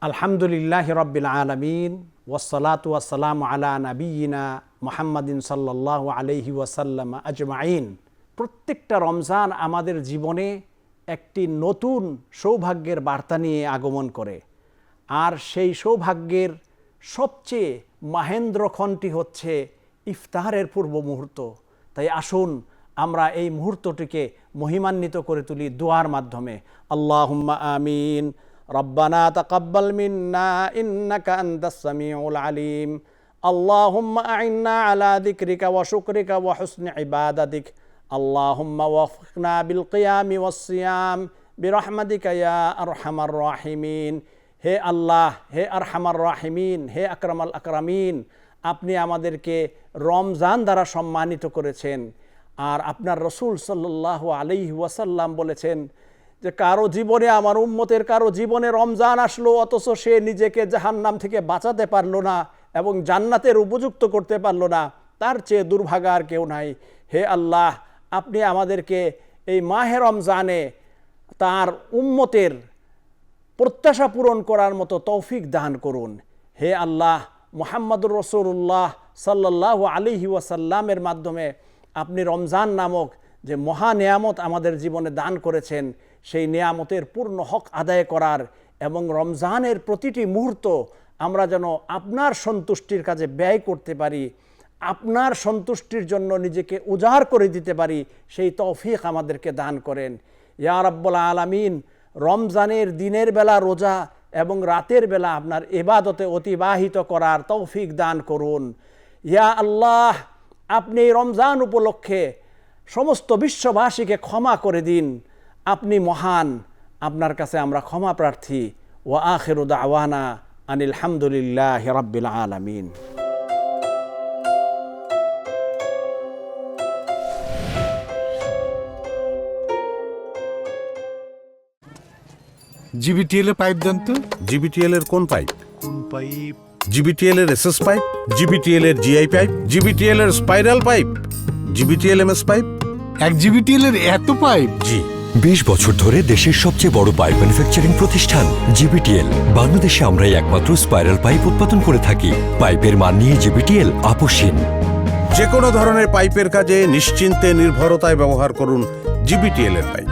আলহামদুলিল্লাহি রাব্বিল আলামিন ওয়াসসালাতু ওয়াসসালামু আলা নাবিয়িনা মুহাম্মাদিন সাল্লাল্লাহু আলাইহি ওয়াসাল্লাম আজমাইন। প্রত্যেকটা রমজান আমাদের জীবনে একটি নতুন সৌভাগ্যের বার্তা নিয়ে আগমন করে, আর সেই সৌভাগ্যের সবচেয়ে মাহেন্দ্রক্ষণটি হচ্ছে ইফতারের পূর্ব মুহূর্ত। তাই আসুন আমরা এই মুহূর্তটিকে মহিমান্বিত করে তুলি দোয়ার মাধ্যমে। আল্লাহুম্মা আমিন। রব্বানা তাকাব্বাল মিন্না ইন্নাকা আনতাস সামিউল আলিম। আল্লাহুম্মা আইন্না আলা যিকরিকা ওয়া শুকরিকা ওয়া হুসনি ইবাদাতিক। আল্লাহুম্মা ওয়াফিকনা বিল কিয়ামি ওয়াস সিয়াম বিরহমাতিকা ইয়া আরহামার রাহিমিন। হে আল্লাহ, হে আরহামার রাহিমিন, হে আকরামাল আকরামিন, আপনি আমাদেরকে রমজান দ্বারা সম্মানিত করেছেন। আর আপনার রসুল সাল্লাল্লাহু আলাইহি ওয়াসাল্লাম বলেছেন যে কারো জীবনে, আমার উম্মতের কারো জীবনে রমজান আসলো অথচ সে নিজেকে জাহান্নাম থেকে বাঁচাতে পারলো না এবং জান্নাতের উপযুক্ত করতে পারলো না, তার চেয়ে দুর্ভাগা আর কেউ নাই। হে আল্লাহ, আপনি আমাদেরকে এই মাহে রমজানে তার উম্মতের প্রত্যাশা পূরণ করার মতো তৌফিক দান করুন। হে আল্লাহ, মুহাম্মদুর রাসূলুল্লাহ সাল্লাল্লাহু আলাইহি ওয়াসাল্লামের মাধ্যমে আপনি রমজান নামক যে মহা নেয়ামত আমাদের জীবনে দান করেছেন, সেই নেয়ামতের পূর্ণ হক আদায় করার এবং রমজানের প্রতিটি মুহূর্ত আমরা যেন আপনার সন্তুষ্টির কাজে ব্যয় করতে পারি, আপনার সন্তুষ্টির জন্য নিজেকে উজাড় করে দিতে পারি, সেই তৌফিক আমাদেরকে দান করেন। ইয়া রাব্বুল আলামিন, রমজানের দিনের বেলা রোজা এবং রাতের বেলা আপনার ইবাদতে অতিবাহিত করার তৌফিক দান করুন। ইয়া আল্লাহ, আপনি রমজান উপলক্ষে সমস্ত বিশ্ববাসীকে ক্ষমা করে দিন। আপনি মহান, আপনার কাছে আমরা ক্ষমা প্রার্থী। ওয়া আখিরু দাওয়ানা আনিল হামদুলিল্লাহি রাব্বিল আলামিন। জিবিটিএল এর পাইপ দেন তো। জিবিটিএল এর কোন পাইপ? কোন পাইপ? জিবিটিএল এর এসএস পাইপ, জিবিটিএল এর জিআই পাইপ, জিবিটিএল এর স্পাইরাল পাইপ, জিবিটিএল এমএস পাইপ। এক জিবিটিএল এর এত পাইপ? জি। 20 বছর ধরে দেশের সবচেয়ে বড় পাইপ ম্যানুফ্যাকচারিং প্রতিষ্ঠান জিবিটিএল। বাংলাদেশে আমরাই একমাত্র স্পাইরাল পাইপ উৎপাদন করে থাকি। পাইপের মান নিয়ে জিবিটিএল আপোষহীন। যে কোনো ধরনের পাইপের কাজে নিশ্চিন্তে নির্ভরতায় ব্যবহার করুন জিবিটিএল এর পাইপ।